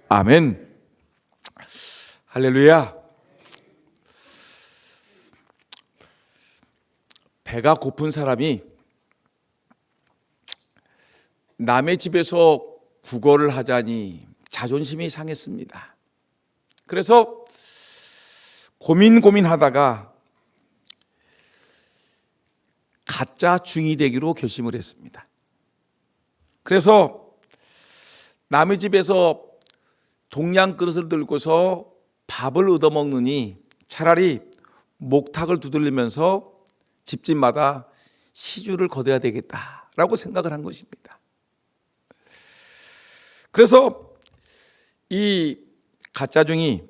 아멘. 할렐루야. 배가 고픈 사람이 남의 집에서 구걸을 하자니 자존심이 상했습니다. 그래서 고민하다가 가짜 중이 되기로 결심을 했습니다. 그래서 남의 집에서 동양 그릇을 들고서 밥을 얻어먹느니 차라리 목탁을 두들리면서 집집마다 시주를 거둬야 되겠다라고 생각을 한 것입니다. 그래서 이 가짜중이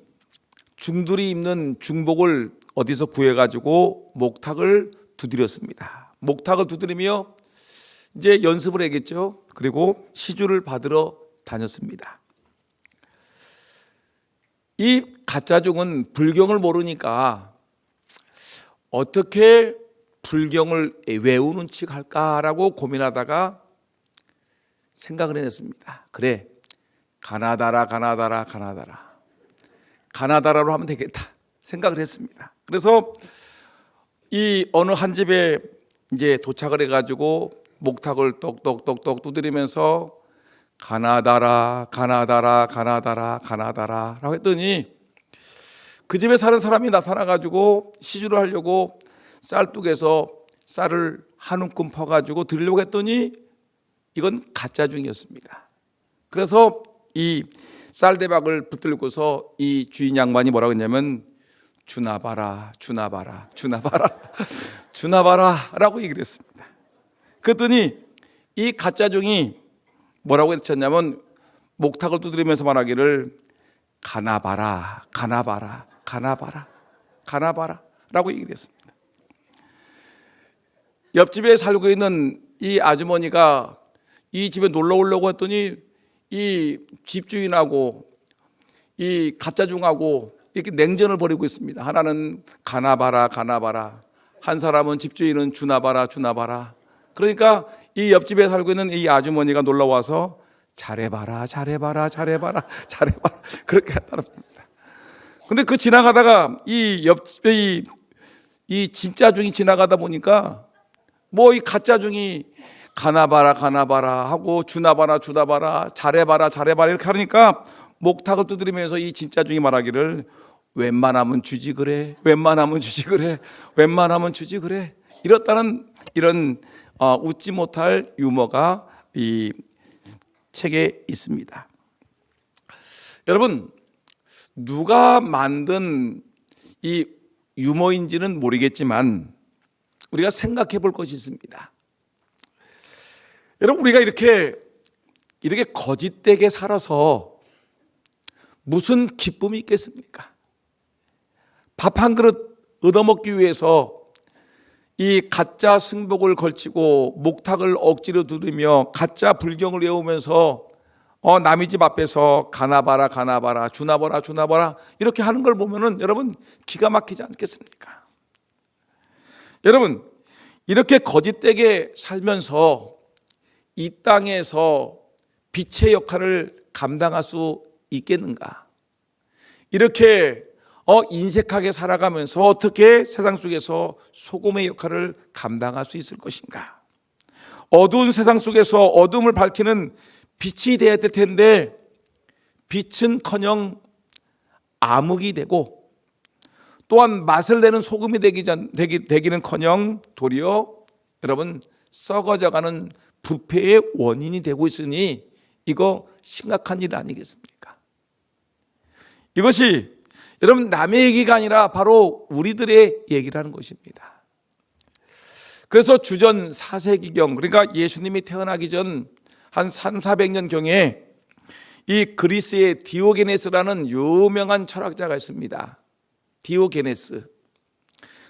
중들이 입는 중복을 어디서 구해가지고 목탁을 두드렸습니다. 목탁을 두드리며 이제 연습을 하겠죠. 그리고 시주를 받으러 다녔습니다. 이 가짜중은 불경을 모르니까 어떻게 불경을 외우는 척 할까라고 고민하다가 생각을 해냈습니다. 그래, 가나다라로 하면 되겠다 생각을 했습니다. 그래서 이 어느 한 집에 이제 도착을 해가지고 목탁을 똑똑똑똑 두드리면서 가나다라라고 했더니 그 집에 사는 사람이 나타나가지고 시주를 하려고 쌀뚝에서 쌀을 한 움큼 퍼가지고 드리려고 했더니 이건 가짜중이었습니다. 그래서 이 쌀대박을 붙들고서 이 주인 양반이 뭐라고 했냐면 주나봐라 라고 얘기를 했습니다. 그랬더니 이 가짜중이 뭐라고 했냐면 목탁을 두드리면서 말하기를 가나봐라 라고 얘기를 했습니다. 옆집에 살고 있는 이 아주머니가 이 집에 놀러 오려고 했더니 이 집주인하고 이 가짜중하고 이렇게 냉전을 벌이고 있습니다. 하나는 가나봐라 한 사람은 집주인은 주나봐라 그러니까 이 옆집에 살고 있는 이 아주머니가 놀러 와서 잘해봐라 그렇게 했다는 겁니다. 근데 그 지나가다가 이 옆집에 이 진짜 중이 지나가다 보니까 뭐 이 가짜 중이 가나봐라 하고 주나봐라 잘해봐라 이렇게 하니까 목탁을 두드리면서 이 진짜 중이 말하기를 웬만하면 주지 그래 이렇다는 이런 웃지 못할 유머가 이 책에 있습니다. 여러분, 누가 만든 이 유머인지는 모르겠지만 우리가 생각해 볼 것이 있습니다. 여러분, 우리가 이렇게 거짓되게 살아서 무슨 기쁨이 있겠습니까? 밥 한 그릇 얻어먹기 위해서 이 가짜 승복을 걸치고 목탁을 억지로 두드리며 가짜 불경을 외우면서 남의 집 앞에서 가나봐라 주나봐라 이렇게 하는 걸 보면은 여러분 기가 막히지 않겠습니까? 여러분, 이렇게 거짓되게 살면서 이 땅에서 빛의 역할을 감당할 수 있겠는가? 이렇게 인색하게 살아가면서 어떻게 세상 속에서 소금의 역할을 감당할 수 있을 것인가? 어두운 세상 속에서 어둠을 밝히는 빛이 되어야 될 텐데 빛은커녕 암흑이 되고 또한 맛을 내는 소금이 되기는커녕 도리어 여러분 썩어져가는 부패의 원인이 되고 있으니 이거 심각한 일 아니겠습니까? 이것이 여러분 남의 얘기가 아니라 바로 우리들의 얘기라는 것입니다. 그래서 주전 4세기경 그러니까 예수님이 태어나기 전 한 300~400년경에 이 그리스의 디오게네스라는 유명한 철학자가 있습니다. 디오게네스.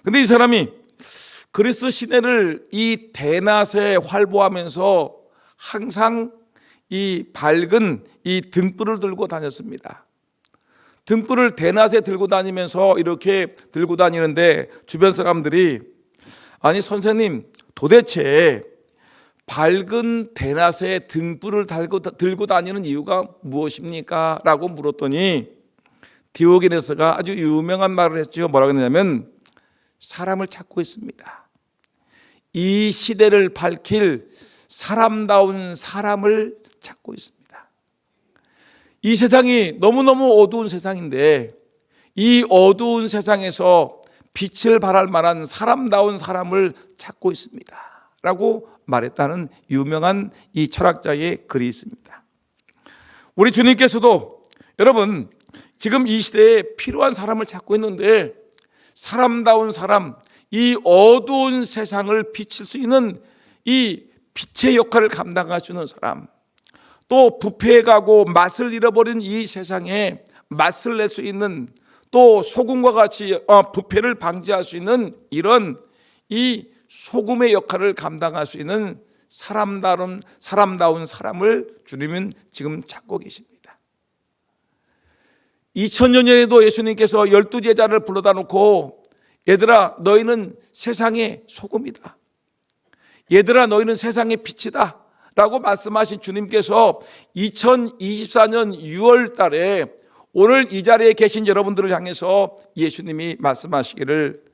근데 이 사람이 그리스 시내를 이 대낮에 활보하면서 항상 이 밝은 이 등불을 들고 다녔습니다. 등불을 대낮에 들고 다니면서 이렇게 들고 다니는데 주변 사람들이 아니 선생님 도대체 밝은 대낮에 등불을 들고 다니는 이유가 무엇입니까? 라고 물었더니 디오게네스가 아주 유명한 말을 했죠. 뭐라고 했냐면 사람을 찾고 있습니다. 이 시대를 밝힐 사람다운 사람을 찾고 있습니다. 이 세상이 너무너무 어두운 세상인데 이 어두운 세상에서 빛을 발할 만한 사람다운 사람을 찾고 있습니다 라고 말했다는 유명한 이 철학자의 글이 있습니다. 우리 주님께서도 여러분 지금 이 시대에 필요한 사람을 찾고 있는데 사람다운 사람, 이 어두운 세상을 비칠 수 있는 이 빛의 역할을 감당할 수 있는 사람, 또 부패해가고 맛을 잃어버린 이 세상에 맛을 낼 수 있는, 또 소금과 같이 부패를 방지할 수 있는 이런 이 소금의 역할을 감당할 수 있는 사람다운 사람을 주님은 지금 찾고 계십니다. 2000년 전에도 예수님께서 12제자를 불러다 놓고 얘들아 너희는 세상의 소금이다, 얘들아 너희는 세상의 빛이다 라고 말씀하신 주님께서 2024년 6월 달에 오늘 이 자리에 계신 여러분들을 향해서 예수님이 말씀하시기를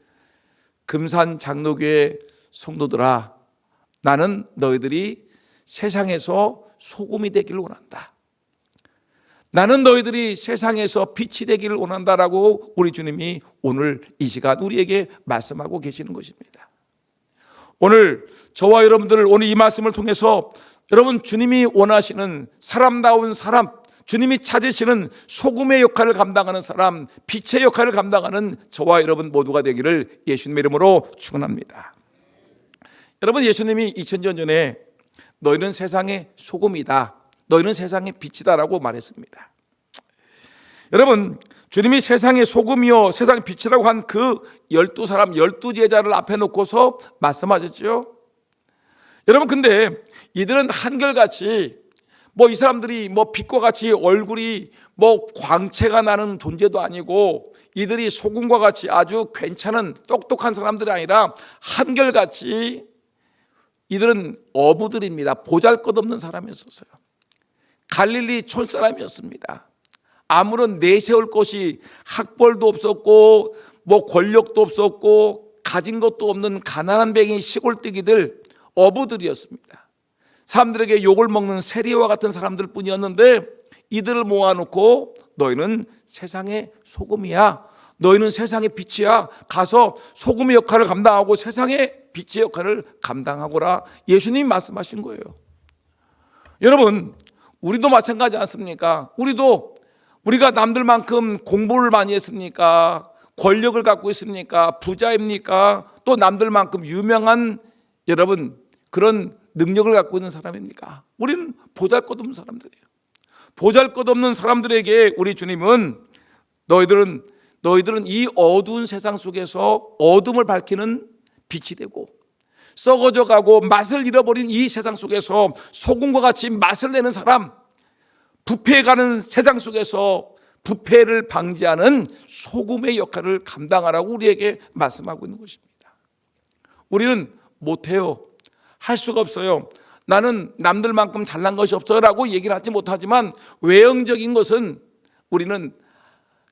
금산 장로교회 성도들아, 나는 너희들이 세상에서 소금이 되기를 원한다, 나는 너희들이 세상에서 빛이 되기를 원한다라고 우리 주님이 오늘 이 시간 우리에게 말씀하고 계시는 것입니다. 오늘 저와 여러분들 오늘 이 말씀을 통해서 여러분 주님이 원하시는 사람다운 사람, 주님이 찾으시는 소금의 역할을 감당하는 사람, 빛의 역할을 감당하는 저와 여러분 모두가 되기를 예수님의 이름으로 축원합니다. 여러분 예수님이 2000년 전에 너희는 세상의 소금이다, 너희는 세상의 빛이다 라고 말했습니다. 여러분 주님이 세상의 소금이요 세상의 빛이라고 한 그 12사람 12제자를 앞에 놓고서 말씀하셨죠. 여러분 근데 이들은 한결같이 이 사람들이 빛과 같이 얼굴이 광채가 나는 존재도 아니고 이들이 소금과 같이 아주 괜찮은 똑똑한 사람들이 아니라 한결같이 이들은 어부들입니다. 보잘것없는 사람이었어요. 갈릴리 촌사람이었습니다. 아무런 내세울 것이 학벌도 없었고 권력도 없었고 가진 것도 없는 가난한 뱅이 시골뜨기들 어부들이었습니다. 사람들에게 욕을 먹는 세리와 같은 사람들 뿐이었는데 이들을 모아놓고 너희는 세상의 소금이야, 너희는 세상의 빛이야, 가서 소금의 역할을 감당하고 세상의 빛의 역할을 감당하거라 예수님이 말씀하신 거예요. 여러분 우리도 마찬가지 않습니까? 우리가 남들만큼 공부를 많이 했습니까? 권력을 갖고 있습니까? 부자입니까? 또 남들만큼 유명한 여러분 그런 능력을 갖고 있는 사람입니까? 우리는 보잘것없는 사람들이에요. 보잘것없는 사람들에게 우리 주님은 너희들은 이 어두운 세상 속에서 어둠을 밝히는 빛이 되고 썩어져 가고 맛을 잃어버린 이 세상 속에서 소금과 같이 맛을 내는 사람, 부패해가는 세상 속에서 부패를 방지하는 소금의 역할을 감당하라고 우리에게 말씀하고 있는 것입니다. 우리는 못해요. 할 수가 없어요. 나는 남들만큼 잘난 것이 없어요 라고 얘기를 하지 못하지만 외형적인 것은 우리는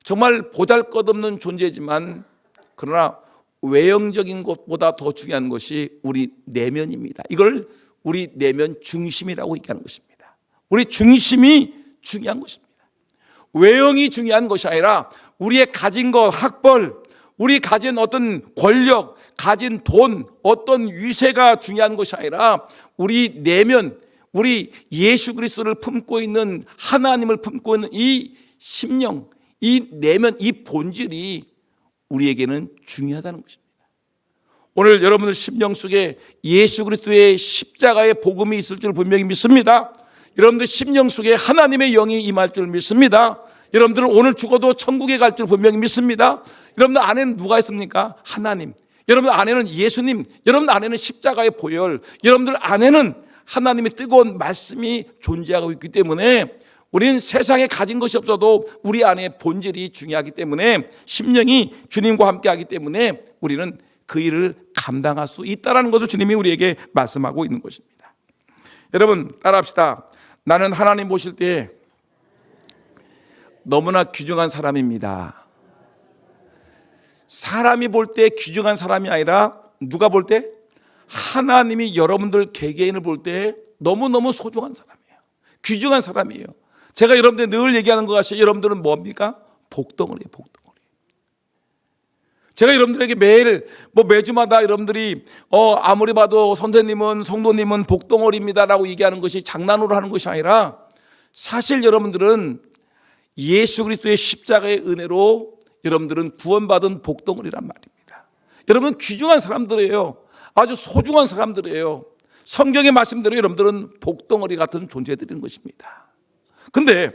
정말 보잘것없는 존재지만 그러나 외형적인 것보다 더 중요한 것이 우리 내면입니다. 이걸 우리 내면 중심이라고 얘기하는 것입니다. 우리 중심이 중요한 것입니다. 외형이 중요한 것이 아니라 우리의 가진 것, 학벌, 우리 가진 어떤 권력, 가진 돈, 어떤 위세가 중요한 것이 아니라 우리 내면, 우리 예수 그리스도를 품고 있는 하나님을 품고 있는 이 심령, 이 내면, 이 본질이 우리에게는 중요하다는 것입니다. 오늘 여러분들 심령 속에 예수 그리스도의 십자가의 복음이 있을 줄 분명히 믿습니다. 여러분들 심령 속에 하나님의 영이 임할 줄 믿습니다. 여러분들은 오늘 죽어도 천국에 갈 줄 분명히 믿습니다. 여러분들 안에는 누가 있습니까? 하나님. 여러분들 안에는 예수님, 여러분들 안에는 십자가의 보혈, 여러분들 안에는 하나님의 뜨거운 말씀이 존재하고 있기 때문에 우리는 세상에 가진 것이 없어도 우리 안에 본질이 중요하기 때문에 심령이 주님과 함께 하기 때문에 우리는 그 일을 감당할 수 있다는 것을 주님이 우리에게 말씀하고 있는 것입니다. 여러분 따라합시다. 나는 하나님 보실 때 너무나 귀중한 사람입니다. 사람이 볼 때 귀중한 사람이 아니라 누가 볼 때? 하나님이 여러분들 개개인을 볼 때 너무너무 소중한 사람이에요. 귀중한 사람이에요. 제가 여러분들 늘 얘기하는 것 같이 여러분들은 뭡니까? 복덩어리예요. 복덩어리. 제가 여러분들에게 매일 매주마다 여러분들이 아무리 봐도 선생님은 성도님은 복덩어리입니다라고 얘기하는 것이 장난으로 하는 것이 아니라 사실 여러분들은 예수 그리스도의 십자가의 은혜로 여러분들은 구원받은 복덩어리란 말입니다. 여러분 귀중한 사람들이에요. 아주 소중한 사람들이에요. 성경의 말씀대로 여러분들은 복덩어리 같은 존재들인 것입니다. 근데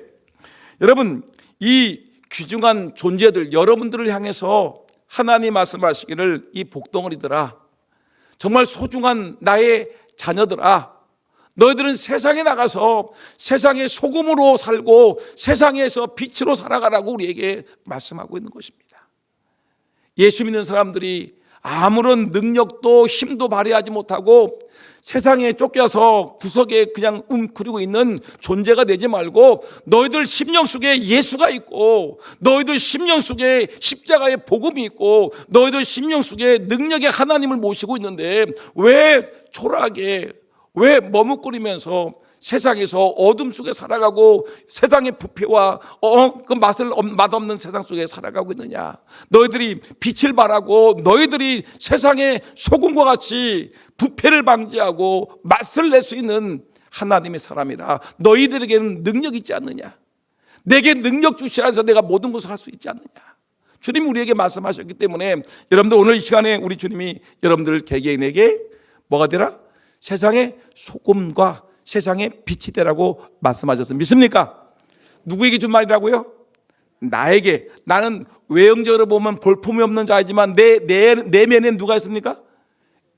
여러분 이 귀중한 존재들 여러분들을 향해서 하나님 말씀하시기를 이 복덩어리들아, 정말 소중한 나의 자녀들아, 너희들은 세상에 나가서 세상의 소금으로 살고 세상에서 빛으로 살아가라고 우리에게 말씀하고 있는 것입니다. 예수 믿는 사람들이 아무런 능력도 힘도 발휘하지 못하고 세상에 쫓겨서 구석에 그냥 웅크리고 있는 존재가 되지 말고 너희들 심령 속에 예수가 있고 너희들 심령 속에 십자가의 복음이 있고 너희들 심령 속에 능력의 하나님을 모시고 있는데 왜 초라하게, 왜 머뭇거리면서 세상에서 어둠 속에 살아가고 세상의 부패와 그 맛없는 세상 속에 살아가고 있느냐. 너희들이 빛을 발하고 너희들이 세상의 소금과 같이 부패를 방지하고 맛을 낼 수 있는 하나님의 사람이라. 너희들에게는 능력이 있지 않느냐. 내게 능력 주시라 해서 내가 모든 것을 할 수 있지 않느냐. 주님이 우리에게 말씀하셨기 때문에 여러분들 오늘 이 시간에 우리 주님이 여러분들 개개인에게 뭐가 되라? 세상의 소금과 세상의 빛이 되라고 말씀하셨습니다. 믿습니까? 누구에게 준 말이라고요? 나에게. 나는 외형적으로 보면 볼품이 없는 자이지만 내 내면에 누가 있습니까?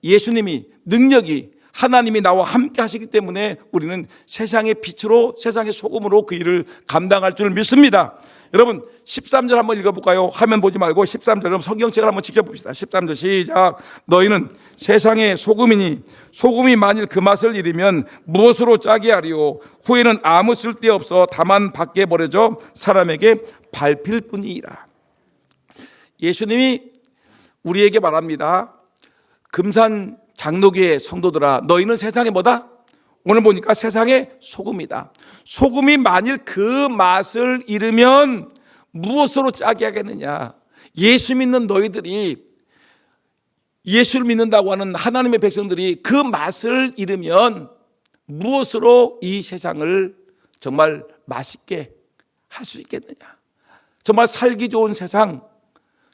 예수님이, 능력이, 하나님이 나와 함께 하시기 때문에 우리는 세상의 빛으로, 세상의 소금으로 그 일을 감당할 줄 믿습니다. 여러분 13절 한번 읽어볼까요? 화면 보지 말고 13절, 여러분 성경책을 한번 직접 봅시다. 13절 시작. 너희는 세상의 소금이니 소금이 만일 그 맛을 잃으면 무엇으로 짜게 하리요? 후에는 아무 쓸데없어 다만 밖에 버려져 사람에게 밟힐 뿐이라. 예수님이 우리에게 말합니다. 금산 장로교회 성도들아, 너희는 세상에 뭐다? 오늘 보니까 세상의 소금이다. 소금이 만일 그 맛을 잃으면 무엇으로 짜게 하겠느냐. 예수 믿는 너희들이, 예수를 믿는다고 하는 하나님의 백성들이 그 맛을 잃으면 무엇으로 이 세상을 정말 맛있게 할 수 있겠느냐. 정말 살기 좋은 세상,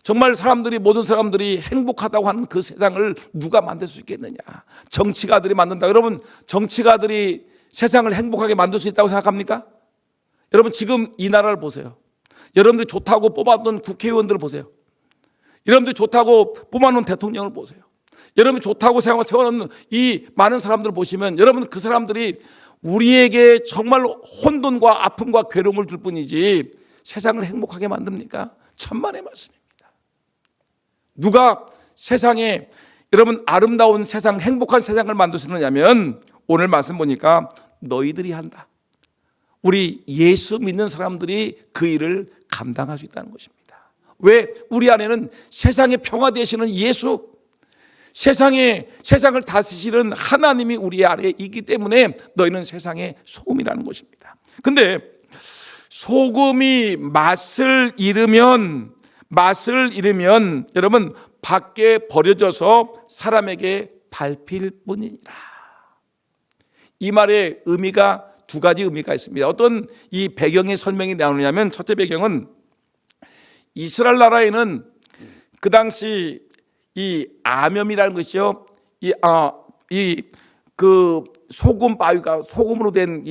정말 사람들이, 모든 사람들이 행복하다고 하는 그 세상을 누가 만들 수 있겠느냐. 정치가들이 만든다. 여러분 정치가들이 세상을 행복하게 만들 수 있다고 생각합니까? 여러분 지금 이 나라를 보세요. 여러분들이 좋다고 뽑아놓은 국회의원들을 보세요. 여러분들이 좋다고 뽑아놓은 대통령을 보세요. 여러분이 좋다고 세워놓은 이 많은 사람들을 보시면 여러분 그 사람들이 우리에게 정말 혼돈과 아픔과 괴로움을 줄 뿐이지 세상을 행복하게 만듭니까? 천만의 말씀입니다. 누가 세상에 여러분 아름다운 세상, 행복한 세상을 만들 수 있느냐면 오늘 말씀 보니까 너희들이 한다. 우리 예수 믿는 사람들이 그 일을 감당할 수 있다는 것입니다. 왜? 우리 안에는 세상의 평화 되시는 예수, 세상을 다스리시는 하나님이 우리 안에 있기 때문에 너희는 세상의 소금이라는 것입니다. 근데 소금이 맛을 잃으면 여러분 밖에 버려져서 사람에게 밟힐 뿐이니라. 이 말의 의미가 두 가지 의미가 있습니다. 어떤 이 배경의 설명이 나오냐면 첫째 배경은 이스라엘 나라에는 그 당시 이 아뼘이라는 것이요, 그 소금 바위가 소금으로 된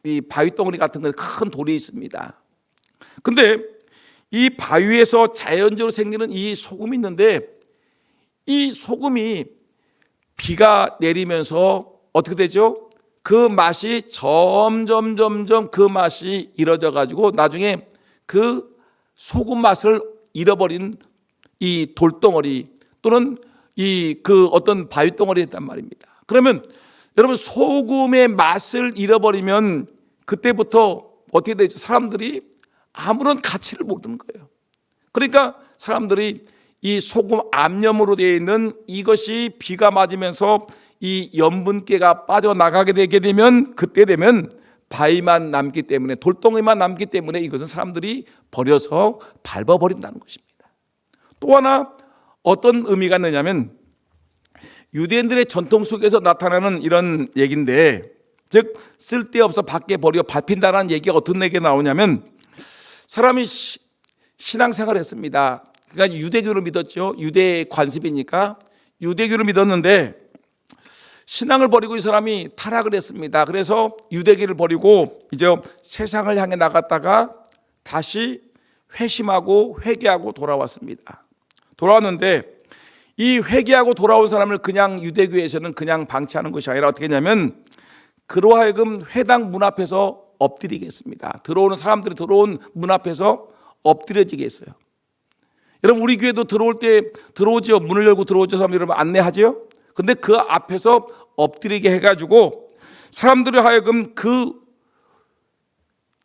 이 바위 덩어리 같은 큰 돌이 있습니다. 근데 이 바위에서 자연적으로 생기는 이 소금이 있는데 이 소금이 비가 내리면서 어떻게 되죠? 그 맛이 점점 그 맛이 잃어져 가지고 나중에 그 소금 맛을 잃어버린 이 돌덩어리 또는 그 어떤 바위 덩어리였단 말입니다. 그러면 여러분, 소금의 맛을 잃어버리면 그때부터 어떻게 되죠? 사람들이 아무런 가치를 모르는 거예요. 그러니까 사람들이 이 소금 암염으로 되어 있는 이것이 비가 맞으면서 이 염분기가 빠져나가게 되게 되면, 그때 되면 바위만 남기 때문에, 돌덩이만 남기 때문에 이것은 사람들이 버려서 밟아버린다는 것입니다. 또 하나 어떤 의미가 있느냐면, 유대인들의 전통 속에서 나타나는 이런 얘기인데, 즉 쓸데없어 밖에 버려 밟힌다는 얘기가 어떤 얘기가 나오냐면, 사람이 신앙생활을 했습니다. 그러니까 유대교를 믿었죠. 유대 관습이니까 유대교를 믿었는데 신앙을 버리고 이 사람이 타락을 했습니다. 그래서 유대교를 버리고 이제 세상을 향해 나갔다가 다시 회심하고 회개하고 돌아왔습니다. 돌아왔는데 이 회개하고 돌아온 사람을 그냥 유대교에서는 그냥 방치하는 것이 아니라 어떻게 했냐면, 그로 하여금 회당 문 앞에서 엎드리게 했습니다. 들어오는 사람들이 들어온 문 앞에서 엎드려지게 했어요. 여러분, 우리 교회도 들어올 때 들어오죠. 문을 열고 들어오죠. 사람 여러분 안내하죠. 근데 그 앞에서 엎드리게 해가지고 사람들이 하여금 그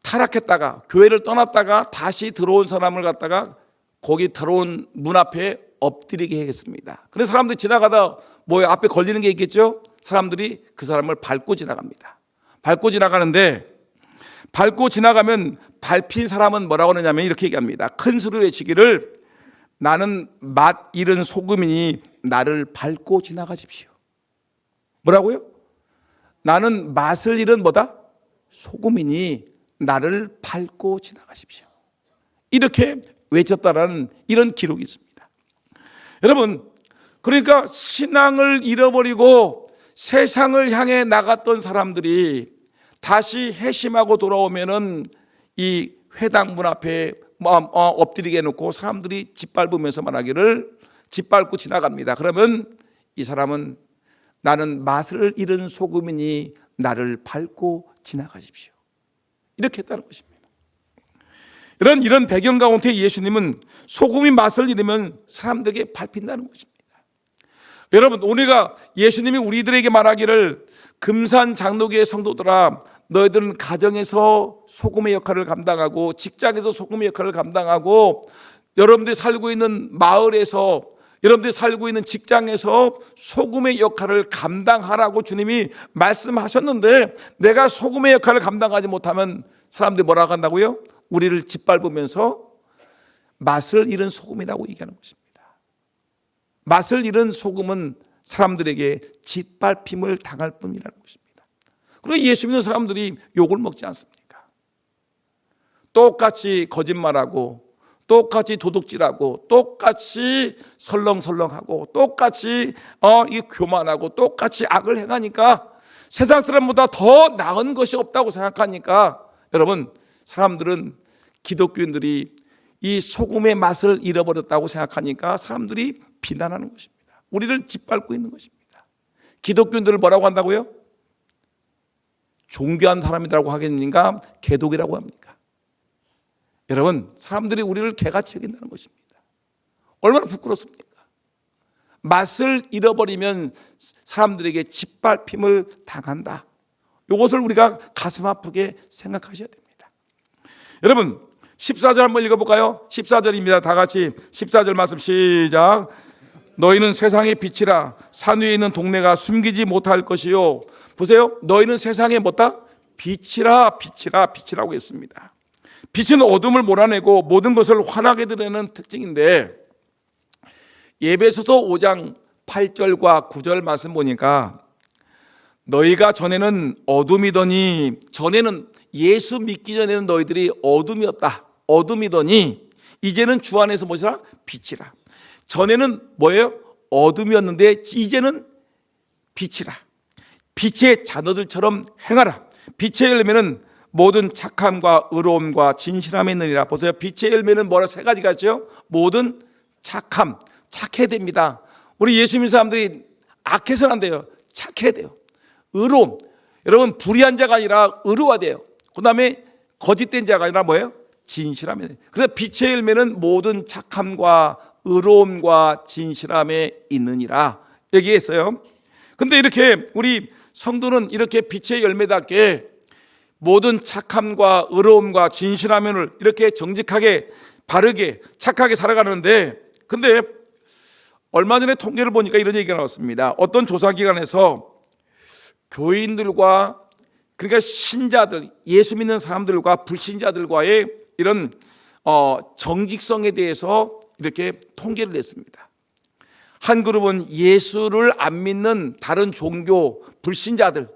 타락했다가 교회를 떠났다가 다시 들어온 사람을 갖다가 거기 들어온 문 앞에 엎드리게 하겠습니다. 그래서 사람들이 지나가다 뭐 앞에 걸리는 게 있겠죠. 사람들이 그 사람을 밟고 지나갑니다. 밟고 지나가는데, 밟고 지나가면 밟힌 사람은 뭐라고 하느냐면 이렇게 얘기합니다. 큰 소리로 외치기를, 나는 맛 잃은 소금이니 나를 밟고 지나가십시오. 뭐라고요? 나는 맛을 잃은 뭐다? 소금이니 나를 밟고 지나가십시오. 이렇게 외쳤다라는 이런 기록이 있습니다. 여러분, 그러니까 신앙을 잃어버리고 세상을 향해 나갔던 사람들이 다시 회심하고 돌아오면은 이 회당 문 앞에 엎드리게 해놓고 사람들이 짓밟으면서 말하기를, 짓밟고 지나갑니다. 그러면 이 사람은 나는 맛을 잃은 소금이니 나를 밟고 지나가십시오. 이렇게 했다는 것입니다. 이런 배경 가운데 예수님은 소금이 맛을 잃으면 사람들에게 밟힌다는 것입니다. 여러분, 우리가 예수님이 우리들에게 말하기를, 금산 장로교의 성도들아, 너희들은 가정에서 소금의 역할을 감당하고 직장에서 소금의 역할을 감당하고 여러분들이 살고 있는 마을에서, 여러분들이 살고 있는 직장에서 소금의 역할을 감당하라고 주님이 말씀하셨는데, 내가 소금의 역할을 감당하지 못하면 사람들이 뭐라고 한다고요? 우리를 짓밟으면서 맛을 잃은 소금이라고 얘기하는 것입니다. 맛을 잃은 소금은 사람들에게 짓밟힘을 당할 뿐이라는 것입니다. 그리고 예수 믿는 사람들이 욕을 먹지 않습니까? 똑같이 거짓말하고, 똑같이 도둑질하고, 똑같이 설렁설렁하고, 똑같이 이 교만하고, 똑같이 악을 행하니까, 세상 사람보다 더 나은 것이 없다고 생각하니까, 여러분, 사람들은, 기독교인들이 이 소금의 맛을 잃어버렸다고 생각하니까 사람들이 비난하는 것입니다. 우리를 짓밟고 있는 것입니다. 기독교인들을 뭐라고 한다고요? 종교한 사람이라고 하겠는가? 개독이라고 합니까? 여러분, 사람들이 우리를 개같이 여긴다는 것입니다. 얼마나 부끄럽습니까? 맛을 잃어버리면 사람들에게 짓밟힘을 당한다. 이것을 우리가 가슴 아프게 생각하셔야 됩니다. 여러분, 14절 한번 읽어볼까요? 14절입니다. 다 같이 14절 말씀 시작. 너희는 세상의 빛이라. 산 위에 있는 동네가 숨기지 못할 것이요. 보세요. 너희는 세상의 뭐다? 빛이라, 빛이라, 빛이라고 했습니다. 빛은 어둠을 몰아내고 모든 것을 환하게 드러내는 특징인데, 에베소서 5장 8절과 9절 말씀 보니까, 너희가 전에는 어둠이더니, 전에는 예수 믿기 전에는 너희들이 어둠이었다, 어둠이더니 이제는 주 안에서 무엇이라? 빛이라. 전에는 뭐예요? 어둠이었는데 이제는 빛이라. 빛의 자녀들처럼 행하라. 빛의 열매는 모든 착함과 의로움과 진실함이 있느니라. 보세요. 빛의 열매는 뭐라? 세 가지가 있죠. 모든 착함, 착해야 됩니다. 우리 예수 믿는 사람들이 악해서는 안 돼요. 착해야 돼요. 의로움, 여러분, 불의한 자가 아니라 의로워야 돼요. 그 다음에 거짓된 자가 아니라 뭐예요? 진실함이 돼요. 그래서 빛의 열매는 모든 착함과 의로움과 진실함에 있느니라 얘기했어요. 근데 이렇게 우리 성도는 이렇게 빛의 열매답게 모든 착함과 의로움과 진실함을 이렇게 정직하게 바르게 착하게 살아가는데, 근데 얼마 전에 통계를 보니까 이런 얘기가 나왔습니다. 어떤 조사기관에서 교인들과, 그러니까 신자들, 예수 믿는 사람들과 불신자들과의 이런 정직성에 대해서 이렇게 통계를 냈습니다. 한 그룹은 예수를 안 믿는 다른 종교 불신자들,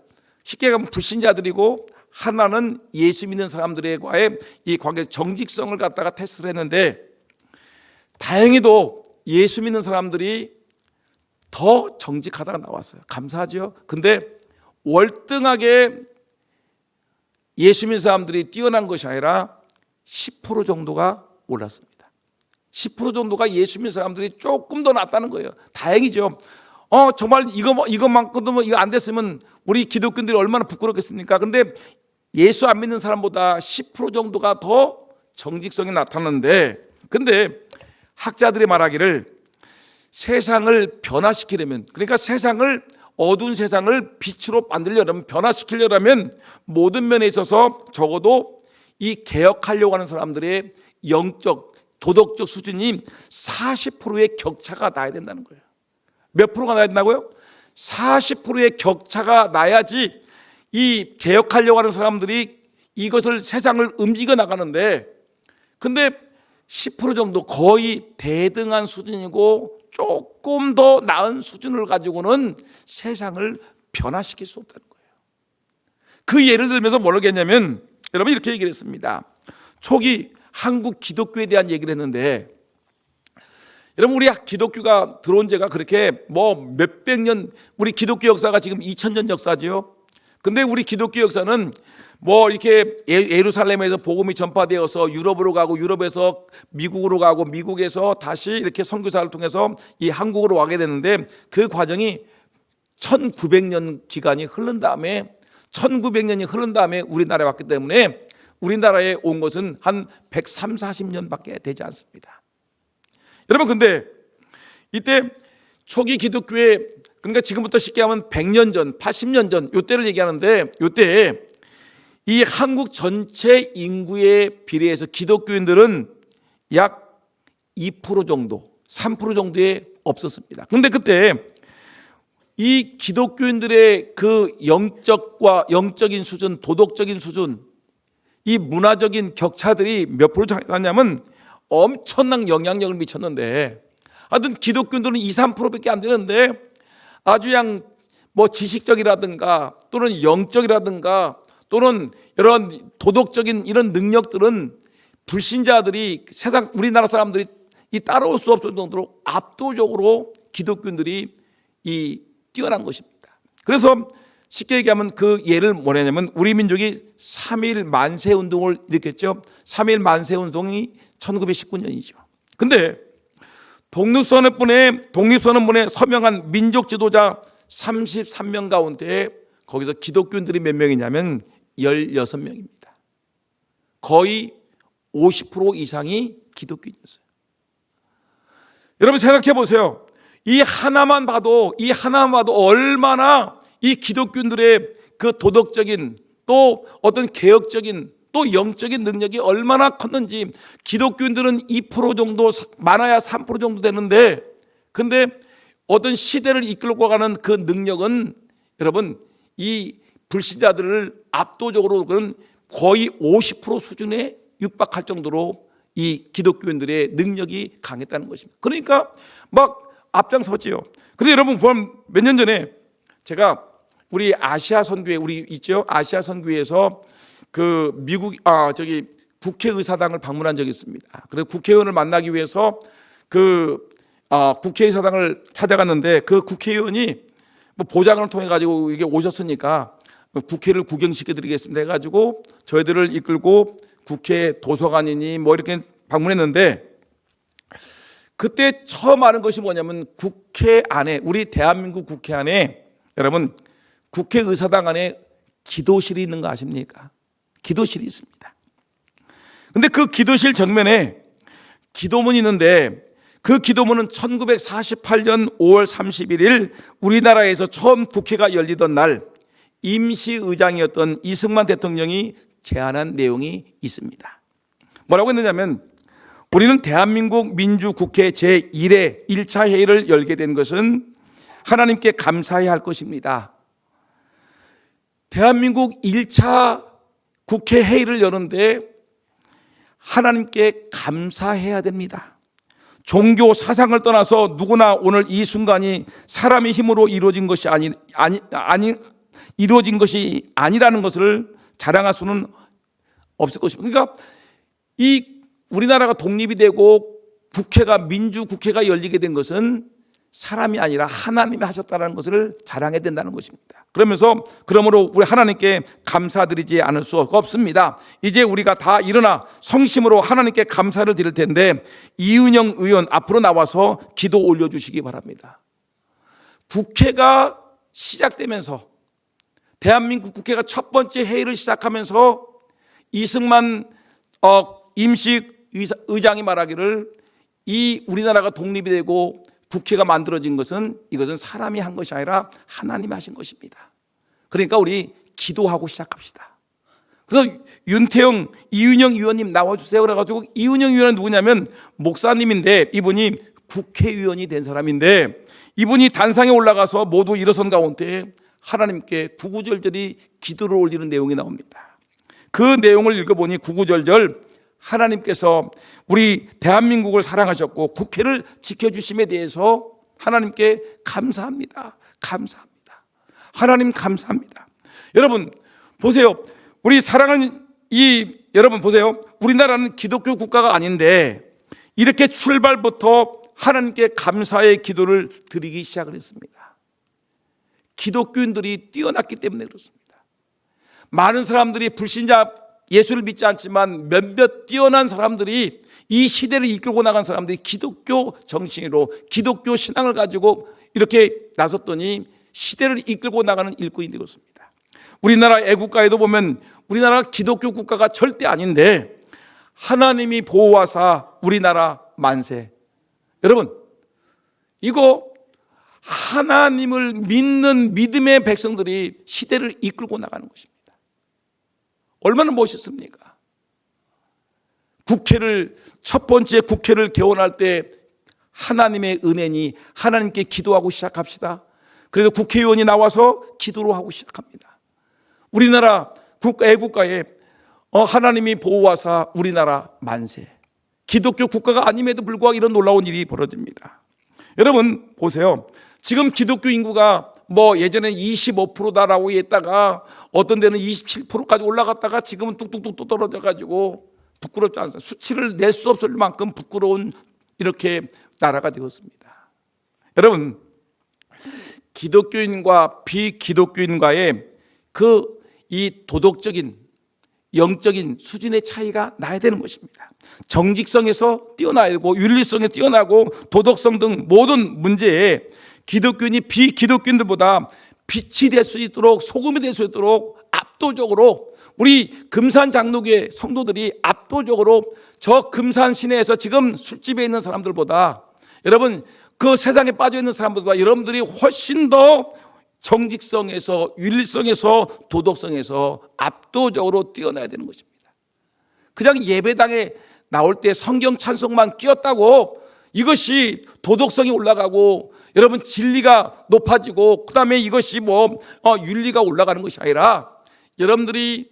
쉽게 가면 불신자들이고, 하나는 예수 믿는 사람들과의 이 관계 정직성을 갖다가 테스트를 했는데, 다행히도 예수 믿는 사람들이 더 정직하다가 나왔어요. 감사하죠. 근데 월등하게 예수 믿는 사람들이 뛰어난 것이 아니라 10% 정도가 올랐습니다. 10% 정도가 예수 믿는 사람들이 조금 더 낫다는 거예요. 다행이죠. 정말 이것만큼도 이거 안 됐으면 우리 기독교인들이 얼마나 부끄럽겠습니까? 근데 예수 안 믿는 사람보다 10% 정도가 더 정직성이 나타나는데, 근데 학자들이 말하기를 세상을 변화시키려면, 그러니까 세상을, 어두운 세상을 빛으로 만들려면, 변화시키려면 모든 면에 있어서 적어도 이 개혁하려고 하는 사람들의 영적, 도덕적 수준이 40%의 격차가 나야 된다는 거예요. 몇 프로가 나야 된다고요? 40%의 격차가 나야지 이 개혁하려고 하는 사람들이 이것을, 세상을 움직여 나가는데, 근데 10% 정도, 거의 대등한 수준이고 조금 더 나은 수준을 가지고는 세상을 변화시킬 수 없다는 거예요. 그 예를 들면서 뭐라고 했냐면, 여러분 이렇게 얘기를 했습니다. 초기 한국 기독교에 대한 얘기를 했는데, 여러분 우리 기독교가 들어온 지가 그렇게 몇백 년, 우리 기독교 역사가 지금 2000년 역사죠. 근데 우리 기독교 역사는 이렇게 예루살렘에서 복음이 전파되어서 유럽으로 가고, 유럽에서 미국으로 가고, 미국에서 다시 이렇게 선교사를 통해서 이 한국으로 와게 되는데, 그 과정이 1900년 기간이 흐른 다음에, 1900년이 흐른 다음에 우리나라에 왔기 때문에 우리나라에 온 것은 한 130, 40년밖에 되지 않습니다. 여러분, 근데 이때 초기 기독교에, 그러니까 지금부터 쉽게 하면 100년 전, 80년 전, 요때를 얘기하는데, 요때에 이 한국 전체 인구에 비례해서 기독교인들은 약 2% 정도, 3% 정도에 없었습니다. 그런데 그때 이 기독교인들의 그 영적인 수준, 도덕적인 수준, 이 문화적인 격차들이 몇 프로 차이났냐면 엄청난 영향력을 미쳤는데, 하여튼 기독교인들은 2, 3%밖에 안 되는데, 아주 그냥 지식적이라든가 또는 영적이라든가 또는 이런 도덕적인 이런 능력들은 불신자들이, 세상 우리나라 사람들이 따라올 수 없을 정도로 압도적으로 기독교인들이 뛰어난 것입니다. 그래서 쉽게 얘기하면 그 예를 뭐냐면, 우리 민족이 3.1 만세 운동을 일으켰죠. 3.1 만세 운동이 1919년이죠. 근데 독립선언문에 서명한 민족 지도자 33명 가운데 거기서 기독교인들이 몇 명이냐면 16명입니다. 거의 50% 이상이 기독교인이었어요. 여러분 생각해 보세요. 이 하나만 봐도 얼마나 이 기독교인들의 그 도덕적인, 또 어떤 개혁적인, 또 영적인 능력이 얼마나 컸는지. 기독교인들은 2% 정도, 많아야 3% 정도 되는데, 근데 어떤 시대를 이끌고 가는 그 능력은 여러분 이 불신자들을 압도적으로 거의 50% 수준에 육박할 정도로 이 기독교인들의 능력이 강했다는 것입니다. 그러니까 막 앞장섰지요. 근데 여러분 보면 몇 년 전에 제가 우리 아시아 선교회, 우리 있죠? 아시아 선교회에서 그 미국 국회의사당을 방문한 적이 있습니다. 그래서 국회의원을 만나기 위해서 국회의사당을 찾아갔는데, 그 국회의원이 보좌관을 통해 가지고 이게 오셨으니까 국회를 구경시켜드리겠습니다 해가지고 저희들을 이끌고 국회 도서관이니 이렇게 방문했는데, 그때 처음 아는 것이 뭐냐면, 국회 안에, 우리 대한민국 국회 안에, 여러분 국회의사당 안에 기도실이 있는 거 아십니까? 기도실이 있습니다. 근데 그 기도실 정면에 기도문이 있는데, 그 기도문은 1948년 5월 31일 우리나라에서 처음 국회가 열리던 날, 임시의장이었던 이승만 대통령이 제안한 내용이 있습니다. 뭐라고 했느냐면, 우리는 대한민국 민주국회 제1회 1차 회의를 열게 된 것은 하나님께 감사해야 할 것입니다. 대한민국 1차 국회 회의를 여는데 하나님께 감사해야 됩니다. 종교 사상을 떠나서 누구나 오늘 이 순간이 사람의 힘으로 이루어진 것이 이루어진 것이 아니라는 것을 자랑할 수는 없을 것입니다. 그러니까 이 우리나라가 독립이 되고 국회가 민주국회가 열리게 된 것은 사람이 아니라 하나님이 하셨다는 것을 자랑해야 된다는 것입니다. 그러므로 우리 하나님께 감사드리지 않을 수가 없습니다. 이제 우리가 다 일어나 성심으로 하나님께 감사를 드릴 텐데, 이은영 의원 앞으로 나와서 기도 올려주시기 바랍니다. 국회가 시작되면서, 대한민국 국회가 첫 번째 회의를 시작하면서 이승만 임시의장이 말하기를, 이 우리나라가 독립이 되고 국회가 만들어진 것은 이것은 사람이 한 것이 아니라 하나님이 하신 것입니다. 그러니까 우리 기도하고 시작합시다. 그래서 윤태영, 이은영 의원님 나와주세요. 그래가지고 이은영 의원은 누구냐면 목사님인데, 이분이 국회의원이 된 사람인데, 이분이 단상에 올라가서 모두 일어선 가운데 하나님께 구구절절히 기도를 올리는 내용이 나옵니다. 그 내용을 읽어보니 구구절절 하나님께서 우리 대한민국을 사랑하셨고 국회를 지켜주심에 대해서 하나님께 감사합니다. 감사합니다. 하나님 감사합니다. 여러분 보세요. 우리 사랑하는 여러분 보세요. 우리나라는 기독교 국가가 아닌데 이렇게 출발부터 하나님께 감사의 기도를 드리기 시작을 했습니다. 기독교인들이 뛰어났기 때문에 그렇습니다. 많은 사람들이 불신자, 예수를 믿지 않지만 몇몇 뛰어난 사람들이, 이 시대를 이끌고 나간 사람들이 기독교 정신으로 기독교 신앙을 가지고 이렇게 나섰더니 시대를 이끌고 나가는 일꾼이 되었습니다. 우리나라 애국가에도 보면 우리나라가 기독교 국가가 절대 아닌데 하나님이 보호하사 우리나라 만세. 여러분 이거 하나님을 믿는 믿음의 백성들이 시대를 이끌고 나가는 것입니다. 얼마나 멋있습니까? 첫 번째 국회를 개원할 때 하나님의 은혜니 하나님께 기도하고 시작합시다. 그래서 국회의원이 나와서 기도를 하고 시작합니다. 우리나라 애국가에 하나님이 보호하사 우리나라 만세. 기독교 국가가 아님에도 불구하고 이런 놀라운 일이 벌어집니다. 여러분 보세요. 지금 기독교 인구가 예전에 25%다라고 했다가 어떤 데는 27%까지 올라갔다가 지금은 뚝뚝뚝 또 떨어져가지고 부끄럽지 않습니다. 수치를 낼 수 없을 만큼 부끄러운 이렇게 나라가 되었습니다. 여러분 기독교인과 비기독교인과의 이 도덕적인 영적인 수준의 차이가 나야 되는 것입니다. 정직성에서 뛰어나야 되고 윤리성에 뛰어나고 도덕성 등 모든 문제에 기독교인이 비기독교인들보다 빛이 될 수 있도록, 소금이 될 수 있도록 압도적으로 우리 금산 장로교회 성도들이 압도적으로 저 금산 시내에서 지금 술집에 있는 사람들보다, 여러분 그 세상에 빠져 있는 사람들보다 여러분들이 훨씬 더 정직성에서 윤리성에서 도덕성에서 압도적으로 뛰어나야 되는 것입니다. 그냥 예배당에 나올 때 성경 찬송만 끼었다고 이것이 도덕성이 올라가고 여러분 진리가 높아지고 그다음에 이것이 윤리가 올라가는 것이 아니라, 여러분들이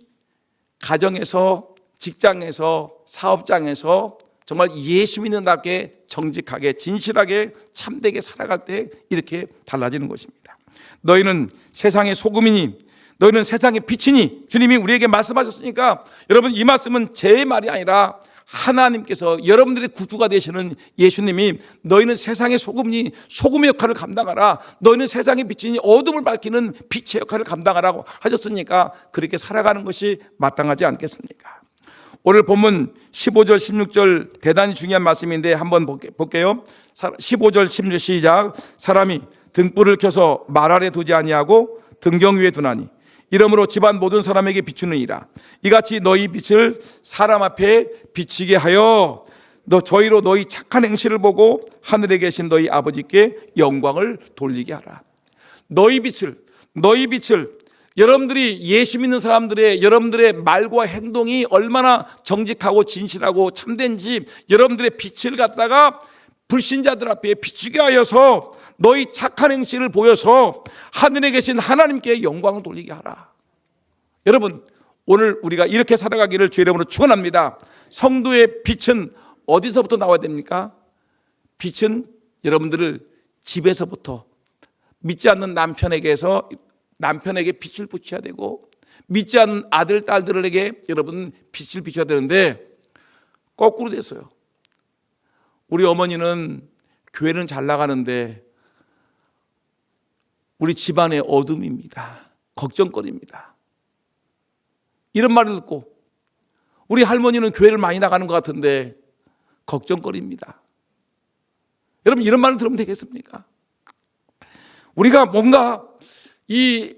가정에서, 직장에서, 사업장에서 정말 예수 믿는답게 정직하게 진실하게 참되게 살아갈 때 이렇게 달라지는 것입니다. 너희는 세상의 소금이니 너희는 세상의 빛이니, 주님이 우리에게 말씀하셨으니까 여러분 이 말씀은 제 말이 아니라 하나님께서 여러분들의 구주가 되시는 예수님이 너희는 세상의 소금이니 소금의 역할을 감당하라, 너희는 세상의 빛이니 어둠을 밝히는 빛의 역할을 감당하라고 하셨으니까 그렇게 살아가는 것이 마땅하지 않겠습니까? 오늘 본문 15절 16절 대단히 중요한 말씀인데 한번 볼게요. 15절 16절 시작. 사람이 등불을 켜서 말 아래 두지 아니하고 등경 위에 두나니 이러므로 집안 모든 사람에게 비추느니라. 이같이 너희 빛을 사람 앞에 비치게 하여 저희로 너희 착한 행실을 보고 하늘에 계신 너희 아버지께 영광을 돌리게 하라. 너희 빛을 여러분들이 예수 믿는 사람들의 여러분들의 말과 행동이 얼마나 정직하고 진실하고 참된지 여러분들의 빛을 갖다가 불신자들 앞에 비추게 하여서 너희 착한 행실을 보여서 하늘에 계신 하나님께 영광을 돌리게 하라. 여러분, 오늘 우리가 이렇게 살아가기를 주의 이름으로 축원합니다. 성도의 빛은 어디서부터 나와야 됩니까? 빛은 여러분들을 집에서부터, 믿지 않는 남편에게 빛을 비춰야 되고, 믿지 않는 아들, 딸들에게 여러분 빛을 비춰야 되는데 거꾸로 됐어요. 우리 어머니는 교회는 잘 나가는데 우리 집안의 어둠입니다. 걱정거리입니다. 이런 말을 듣고 우리 할머니는 교회를 많이 나가는 것 같은데 걱정거리입니다. 여러분, 이런 말을 들으면 되겠습니까? 우리가 뭔가 이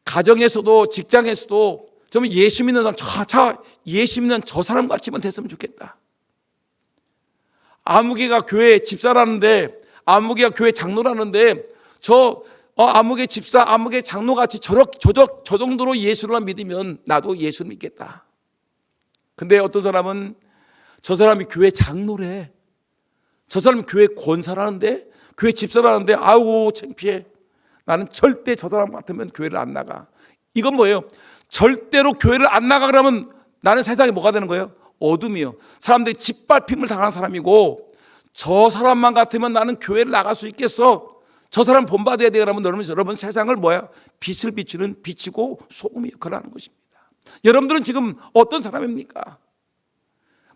가정에서도 직장에서도 좀 예수 믿는 사람, 예수 믿는 저 사람 같이만 됐으면 좋겠다. 아무개가 교회 집사라는데, 아무개가 교회 장로라는데 아무개 집사, 아무개 장로같이 저 정도로 예수를 믿으면 나도 예수를 믿겠다. 근데 어떤 사람은 저 사람이 교회 장로래, 저 사람이 교회 권사라는데, 교회 집사라는데 아우 창피해, 나는 절대 저 사람 같으면 교회를 안 나가. 이건 뭐예요? 절대로 교회를 안 나가 그러면 나는 세상에 뭐가 되는 거예요? 어둠이요. 사람들이 짓밟힘을 당한 사람이고, 저 사람만 같으면 나는 교회를 나갈 수 있겠어, 저 사람 본받아야 돼 그러면 여러분 세상을 뭐야? 빛을 비추는 빛이고 소금의 역할을 하는 것입니다. 여러분들은 지금 어떤 사람입니까?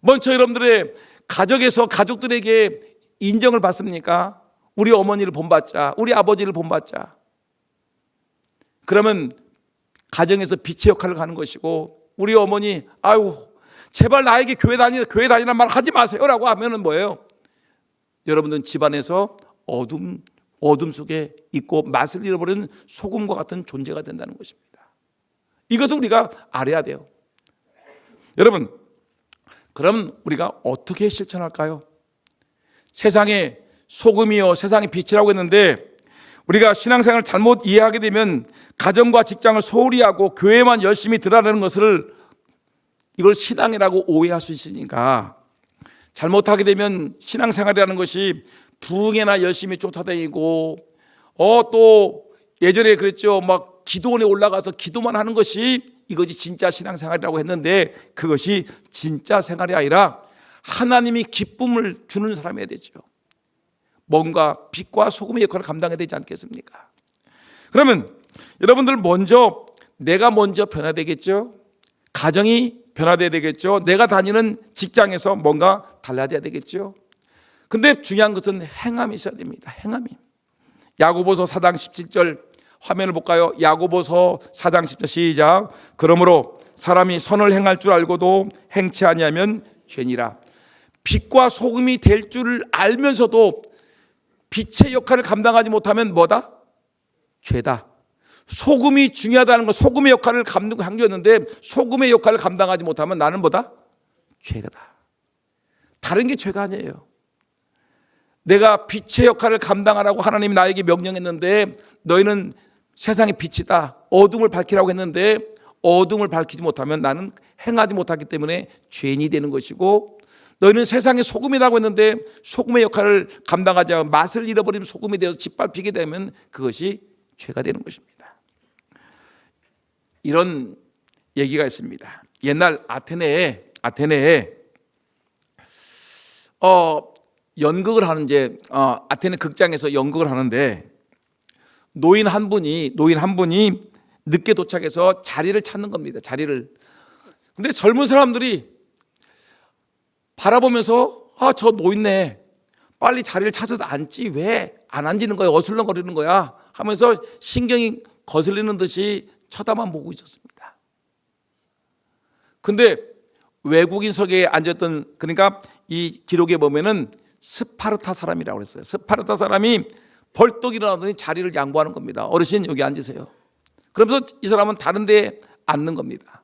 먼저 여러분들의 가족에서 가족들에게 인정을 받습니까? 우리 어머니를 본받자, 우리 아버지를 본받자. 그러면 가정에서 빛의 역할을 하는 것이고, 우리 어머니 아유 제발 나에게 교회 다니란 말 하지 마세요라고 하면은 뭐예요? 여러분들은 집안에서 어둠 속에 있고 맛을 잃어버리는 소금과 같은 존재가 된다는 것입니다. 이것을 우리가 알아야 돼요. 여러분, 그럼 우리가 어떻게 실천할까요? 세상의 소금이요 세상의 빛이라고 했는데, 우리가 신앙생활을 잘못 이해하게 되면 가정과 직장을 소홀히 하고 교회만 열심히 들어가는 것을 이걸 신앙이라고 오해할 수 있으니까, 잘못하게 되면 신앙생활이라는 것이 부흥회나 열심히 쫓아다니고 또 예전에 그랬죠, 막 기도원에 올라가서 기도만 하는 것이 이것이 진짜 신앙생활이라고 했는데, 그것이 진짜 생활이 아니라 하나님이 기쁨을 주는 사람이어야 되죠. 뭔가 빛과 소금의 역할을 감당해야 되지 않겠습니까? 그러면 여러분들 내가 먼저 변화해야 되겠죠. 가정이 변화돼야 되겠죠. 내가 다니는 직장에서 뭔가 달라져야 되겠죠. 근데 중요한 것은 행함이 있어야 됩니다. 행함이. 야고보서 4장 17절 화면을 볼까요? 야고보서 4장 10절 시작. 그러므로 사람이 선을 행할 줄 알고도 행치 아니하면 죄니라. 빛과 소금이 될 줄을 알면서도 빛의 역할을 감당하지 못하면 뭐다? 죄다. 소금이 중요하다는 것, 소금의 역할을 강조했는데 소금의 역할을 감당하지 못하면 나는 뭐다? 죄다. 다른 게 죄가 아니에요. 내가 빛의 역할을 감당하라고 하나님이 나에게 명령했는데, 너희는 세상의 빛이다, 어둠을 밝히라고 했는데 어둠을 밝히지 못하면 나는 행하지 못하기 때문에 죄인이 되는 것이고, 너희는 세상의 소금이라고 했는데 소금의 역할을 감당하지 않고 맛을 잃어버리면 소금이 되어서 짓밟히게 되면 그것이 죄가 되는 것입니다. 이런 얘기가 있습니다. 옛날 아테네에 연극을 하는 아테네 극장에서 연극을 하는데 노인 한 분이 늦게 도착해서 자리를 찾는 겁니다. 자리를. 근데 젊은 사람들이 바라보면서 저 노인네 빨리 자리를 찾아서 앉지 왜 안 앉는 거야, 어슬렁거리는 거야 하면서 신경이 거슬리는 듯이 쳐다만 보고 있었습니다. 근데 외국인석에 앉았던, 그러니까 이 기록에 보면은 스파르타 사람이라고 그랬어요. 스파르타 사람이 벌떡 일어나더니 자리를 양보하는 겁니다. 어르신 여기 앉으세요. 그러면서 이 사람은 다른 데에 앉는 겁니다.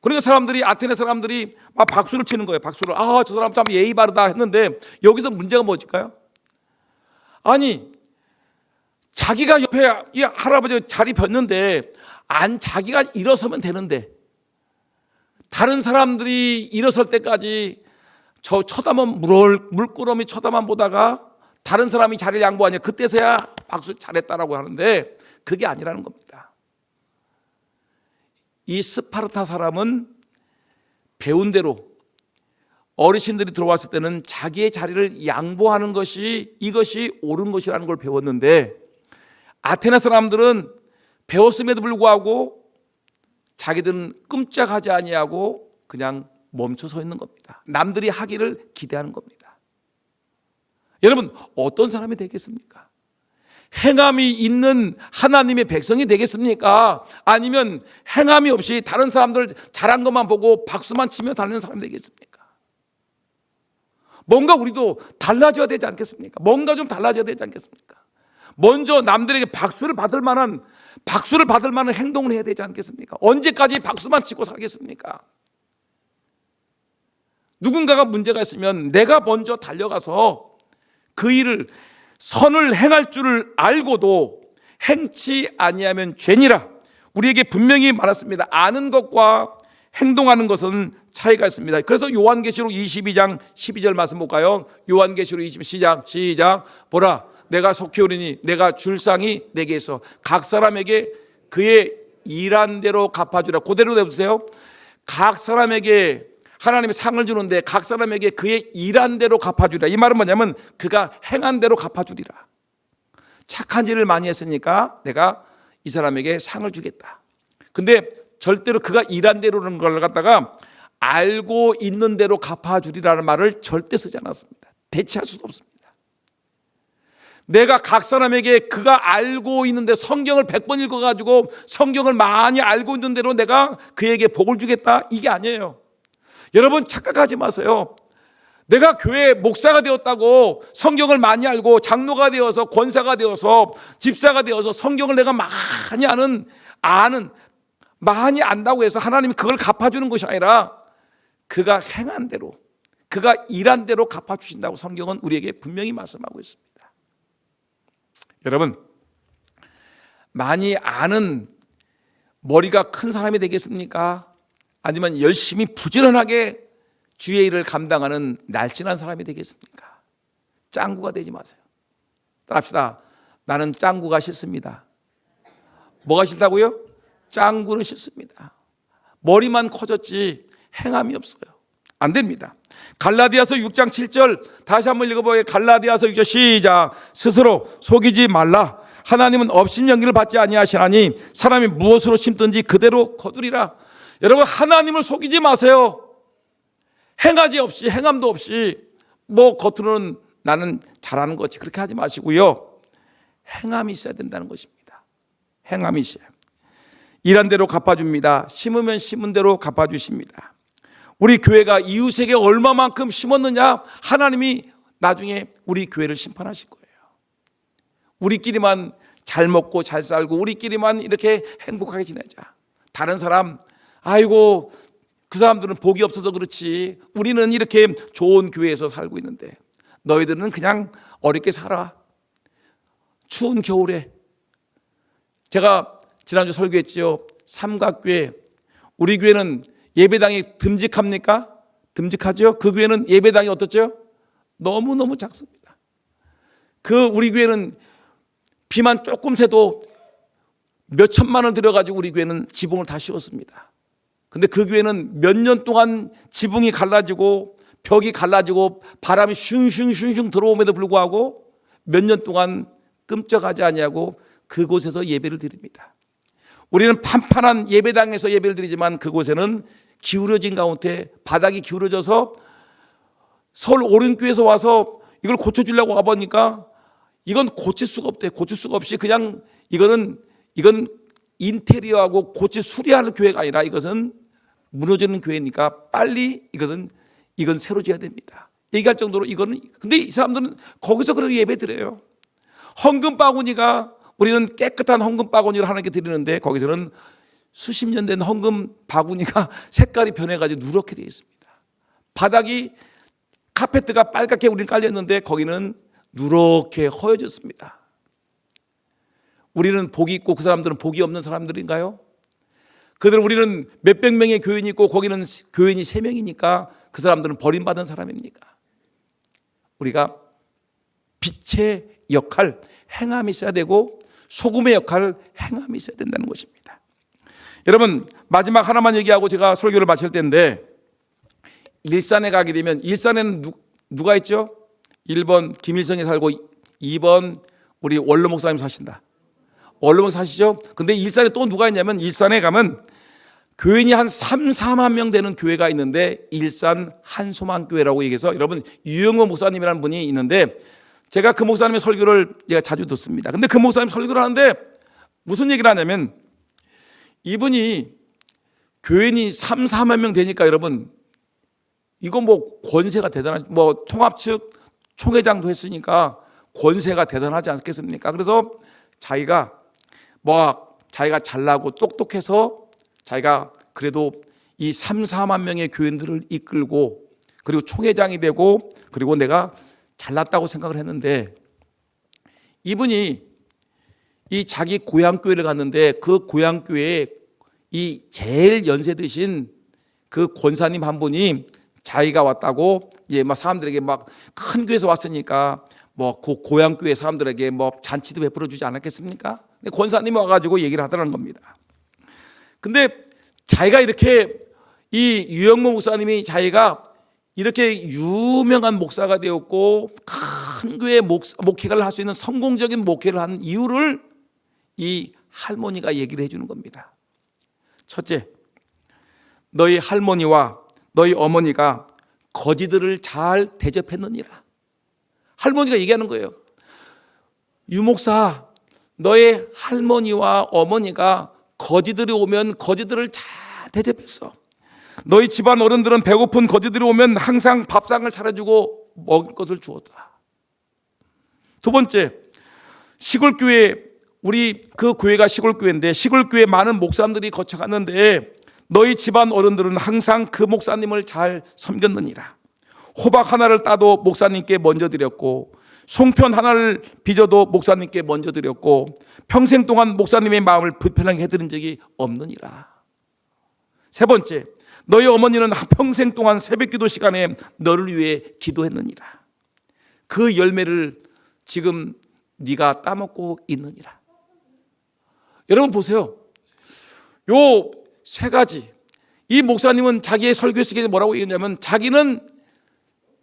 그러니까 아테네 사람들이 막 박수를 치는 거예요. 박수를. 저 사람 참 예의 바르다 했는데, 여기서 문제가 뭐일까요? 아니, 자기가 옆에 이 할아버지 자리 폈는데 자기가 일어서면 되는데 다른 사람들이 일어설 때까지 저 쳐다만 물끄러미 쳐다만 보다가 다른 사람이 자리를 양보하냐 그때서야 박수 잘했다라고 하는데 그게 아니라는 겁니다. 이 스파르타 사람은 배운 대로 어르신들이 들어왔을 때는 자기의 자리를 양보하는 것이 이것이 옳은 것이라는 걸 배웠는데 아테네 사람들은 배웠음에도 불구하고 자기들은 끔찍하지 아니하고 그냥 멈춰 서 있는 겁니다. 남들이 하기를 기대하는 겁니다. 여러분 어떤 사람이 되겠습니까? 행함이 있는 하나님의 백성이 되겠습니까? 아니면 행함이 없이 다른 사람들 잘한 것만 보고 박수만 치며 다니는 사람이 되겠습니까? 뭔가 우리도 달라져야 되지 않겠습니까? 뭔가 좀 달라져야 되지 않겠습니까? 먼저 남들에게 박수를 받을 만한 행동을 해야 되지 않겠습니까? 언제까지 박수만 치고 살겠습니까? 누군가가 문제가 있으면 내가 먼저 달려가서 그 일을 선을 행할 줄을 알고도 행치 아니하면 죄니라. 우리에게 분명히 말했습니다. 아는 것과 행동하는 것은 차이가 있습니다. 그래서 요한계시록 22장 12절 말씀 볼까요? 요한계시록 22장 시작. 보라 내가 속히 오리니 내가 줄 상이 내게 있어 각 사람에게 그의 일한 대로 갚아주라. 그대로 내보세요. 각 사람에게 하나님이 상을 주는데 각 사람에게 그의 일한 대로 갚아주리라. 이 말은 뭐냐면 그가 행한 대로 갚아주리라. 착한 일을 많이 했으니까 내가 이 사람에게 상을 주겠다. 근데 절대로 그가 일한 대로라는 걸 갖다가 알고 있는 대로 갚아주리라는 말을 절대 쓰지 않았습니다. 대체할 수도 없습니다. 내가 각 사람에게 그가 알고 있는데 성경을 100번 읽어가지고 성경을 많이 알고 있는 대로 내가 그에게 복을 주겠다. 이게 아니에요. 여러분 착각하지 마세요. 내가 교회 목사가 되었다고 성경을 많이 알고 장로가 되어서 권사가 되어서 집사가 되어서 성경을 내가 많이 안다고 해서 하나님이 그걸 갚아주는 것이 아니라 그가 행한 대로 그가 일한 대로 갚아주신다고 성경은 우리에게 분명히 말씀하고 있습니다. 여러분 많이 아는 머리가 큰 사람이 되겠습니까? 아니면 열심히 부지런하게 주의 일을 감당하는 날씬한 사람이 되겠습니까? 짱구가 되지 마세요. 따라합시다. 나는 짱구가 싫습니다. 뭐가 싫다고요? 짱구는 싫습니다. 머리만 커졌지 행함이 없어요. 안 됩니다. 갈라디아서 6장 7절 다시 한번 읽어봐요. 갈라디아서 6장 시작. 스스로 속이지 말라. 하나님은 업신여기를 받지 아니하시나니 사람이 무엇으로 심든지 그대로 거두리라. 여러분 하나님을 속이지 마세요. 행하지 없이 행함도 없이 뭐 겉으로는 나는 잘하는 거지 그렇게 하지 마시고요. 행함이 있어야 된다는 것입니다. 행함이 있어요. 일한 대로 갚아줍니다. 심으면 심은 대로 갚아주십니다. 우리 교회가 이웃에게 얼마만큼 심었느냐 하나님이 나중에 우리 교회를 심판하실 거예요. 우리끼리만 잘 먹고 잘 살고 우리끼리만 이렇게 행복하게 지내자. 다른 사람 아이고 그 사람들은 복이 없어서 그렇지 우리는 이렇게 좋은 교회에서 살고 있는데 너희들은 그냥 어렵게 살아. 추운 겨울에 제가 지난주 설교했죠. 삼각교회 우리 교회는 예배당이 듬직합니까? 듬직하죠. 그 교회는 예배당이 어떻죠? 너무너무 작습니다. 우리 교회는 비만 조금 새도 몇 천만 원 들여가지고 우리 교회는 지붕을 다 씌웠습니다. 근데 그 교회는 몇 년 동안 지붕이 갈라지고 벽이 갈라지고 바람이 슝슝슝슝 들어옴에도 불구하고 몇 년 동안 끔찍하지 아니하고 그곳에서 예배를 드립니다. 우리는 판판한 예배당에서 예배를 드리지만 그곳에는 기울어진 가운데 바닥이 기울어져서 서울 오륜교에서 와서 이걸 고쳐주려고 가보니까 이건 고칠 수가 없대. 고칠 수가 없이 그냥 이건 인테리어하고 수리하는 교회가 아니라 이것은 무너지는 교회니까 빨리 이건 새로 지어야 됩니다. 얘기할 정도로 근데 이 사람들은 거기서 그렇게 예배 드려요. 헌금 바구니가 우리는 깨끗한 헌금 바구니를 하나님께 드리는데 거기서는 수십 년 된 헌금 바구니가 색깔이 변해가지고 누렇게 되어 있습니다. 바닥이 카페트가 빨갛게 우리는 깔렸는데 거기는 누렇게 허여졌습니다. 우리는 복이 있고 그 사람들은 복이 없는 사람들인가요? 우리는 몇백 명의 교인이 있고 거기는 교인이 3명이니까 그 사람들은 버림받은 사람입니까? 우리가 빛의 역할, 행함이 있어야 되고 소금의 역할, 행함이 있어야 된다는 것입니다. 여러분, 마지막 하나만 얘기하고 제가 설교를 마칠 텐데, 일산에 가게 되면, 일산에는 누가 있죠? 1번 김일성이 살고 2번 우리 원로 목사님 사신다. 원로 목사 사시죠? 근데 일산에 또 누가 있냐면, 일산에 가면 교인이 한 3, 4만 명 되는 교회가 있는데 일산 한소망교회라고 얘기해서, 여러분 유영호 목사님이라는 분이 있는데 제가 그 목사님의 설교를 제가 자주 듣습니다. 근데 그 목사님 설교를 하는데 무슨 얘기를 하냐면, 이분이 교인이 3, 4만 명 되니까 여러분 이거 뭐 권세가 대단하죠. 뭐 통합 측 총회장도 했으니까 권세가 대단하지 않겠습니까? 그래서 자기가 잘나고 똑똑해서 자기가 그래도 이 3, 4만 명의 교인들을 이끌고 그리고 총회장이 되고 그리고 내가 잘났다고 생각을 했는데, 이분이 이 자기 고향교회를 갔는데 그 고향교회에 이 제일 연세 드신 그 권사님 한 분이 자기가 왔다고 막 사람들에게 막 큰 교회에서 왔으니까 뭐 그 고향교회 사람들에게 뭐 잔치도 베풀어 주지 않았겠습니까? 근데 권사님이 와가지고 얘기를 하더라는 겁니다. 근데 자기가 이렇게 이 유영모 목사님이 자기가 이렇게 유명한 목사가 되었고 큰 교회 목회를 할 수 있는 성공적인 목회를 한 이유를 이 할머니가 얘기를 해주는 겁니다. 첫째, 너희 할머니와 너희 어머니가 거지들을 잘 대접했느니라. 할머니가 얘기하는 거예요. 유목사, 너의 할머니와 어머니가 거지들이 오면 거지들을 잘 대접했어. 너희 집안 어른들은 배고픈 거지들이 오면 항상 밥상을 차려주고 먹을 것을 주었다. 두 번째, 시골교회, 우리 그 교회가 시골교회인데 시골교회 많은 목사님들이 거쳐갔는데 너희 집안 어른들은 항상 그 목사님을 잘 섬겼느니라. 호박 하나를 따도 목사님께 먼저 드렸고 송편 하나를 빚어도 목사님께 먼저 드렸고 평생 동안 목사님의 마음을 불편하게 해드린 적이 없느니라. 세 번째, 너희 어머니는 평생 동안 새벽기도 시간에 너를 위해 기도했느니라. 그 열매를 지금 네가 따먹고 있느니라. 여러분 보세요. 요 세 가지, 이 목사님은 자기의 설교 시기에 뭐라고 얘기했냐면, 자기는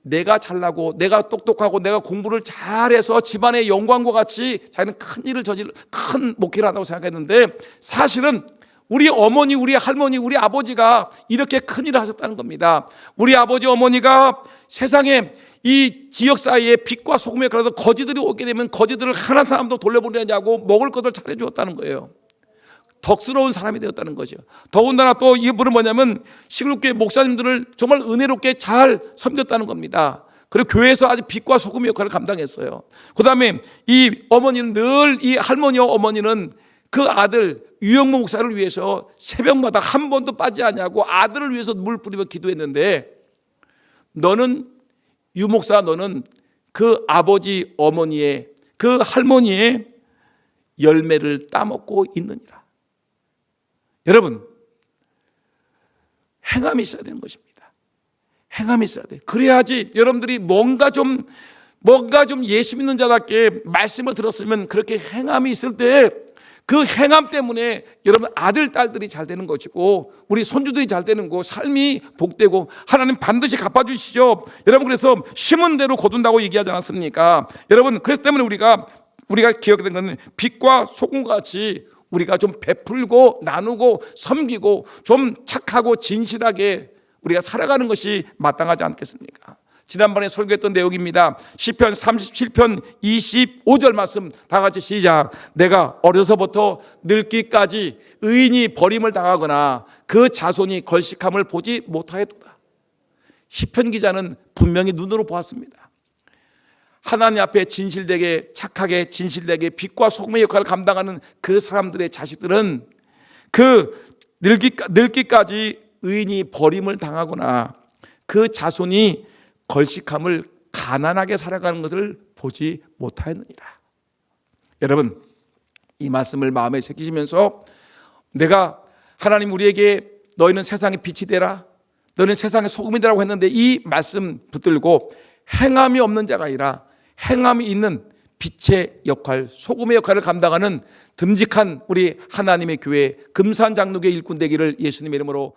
내가 잘나고 내가 똑똑하고 내가 공부를 잘해서 집안의 영광과 같이 자기는 큰 일을 큰 목회를 한다고 생각했는데, 사실은 우리 어머니, 우리 할머니, 우리 아버지가 이렇게 큰 일을 하셨다는 겁니다. 우리 아버지 어머니가 세상에 이 지역 사이에 빛과 소금에 그래서 거지들이 오게 되면 거지들을 한 사람도 돌려보내냐고 먹을 것을 잘해주었다는 거예요. 덕스러운 사람이 되었다는 거죠. 더군다나 또 이분은 뭐냐면 시골교회 목사님들을 정말 은혜롭게 잘 섬겼다는 겁니다. 그리고 교회에서 아주 빛과 소금의 역할을 감당했어요. 그 다음에 이 어머니는 늘, 이 할머니와 어머니는 그 아들 유영모 목사를 위해서 새벽마다 한 번도 빠지지 않냐고 아들을 위해서 물 뿌리며 기도했는데, 너는 유 목사, 너는 그 아버지 어머니의 그 할머니의 열매를 따먹고 있느니라. 여러분, 행함이 있어야 되는 것입니다. 행함이 있어야 돼. 그래야지 여러분들이 뭔가 좀 예수 믿는 자답게 말씀을 들었으면 그렇게 행함이 있을 때 그 행함 때문에 여러분 아들, 딸들이 잘 되는 것이고 우리 손주들이 잘 되는 거, 삶이 복되고 하나님 반드시 갚아주시죠. 여러분, 그래서 심은 대로 거둔다고 얘기하지 않았습니까? 여러분, 그래서 때문에 우리가 기억된 것은 빛과 소금과 같이 우리가 좀 베풀고 나누고 섬기고 좀 착하고 진실하게 우리가 살아가는 것이 마땅하지 않겠습니까? 지난번에 설교했던 내용입니다. 시편 37편 25절 말씀 다 같이 시작. 내가 어려서부터 늙기까지 의인이 버림을 당하거나 그 자손이 걸식함을 보지 못하였도다. 시편 기자는 분명히 눈으로 보았습니다. 하나님 앞에 진실되게, 착하게, 진실되게 빛과 소금의 역할을 감당하는 그 사람들의 자식들은 그 늙기까지 의인이 버림을 당하거나 그 자손이 걸식함을 가난하게 살아가는 것을 보지 못하였느니라. 여러분, 이 말씀을 마음에 새기시면서 내가 하나님 우리에게 너희는 세상의 빛이 되라, 너희는 세상의 소금이 되라고 했는데 이 말씀 붙들고 행함이 없는 자가 아니라 행함이 있는 빛의 역할, 소금의 역할을 감당하는 듬직한 우리 하나님의 교회 금산장로교회 일꾼 되기를 예수님의 이름으로